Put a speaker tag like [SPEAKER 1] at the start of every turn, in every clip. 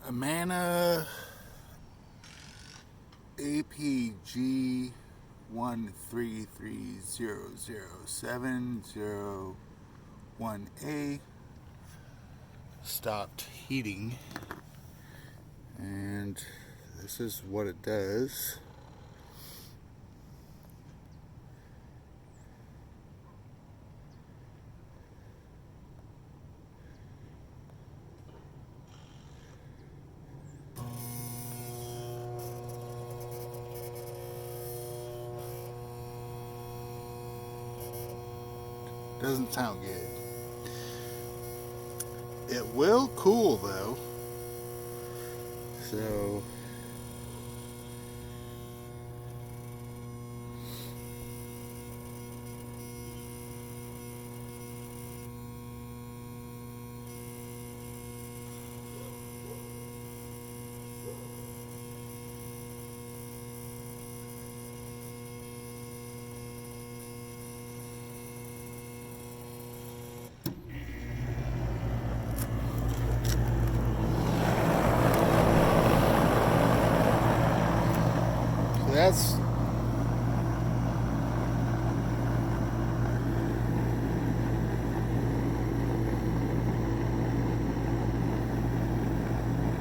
[SPEAKER 1] Amana APG 133007001A stopped heating, and this is what it does. Doesn't sound good. It will cool though. So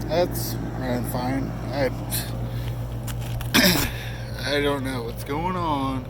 [SPEAKER 1] that's running fine. I don't know what's going on.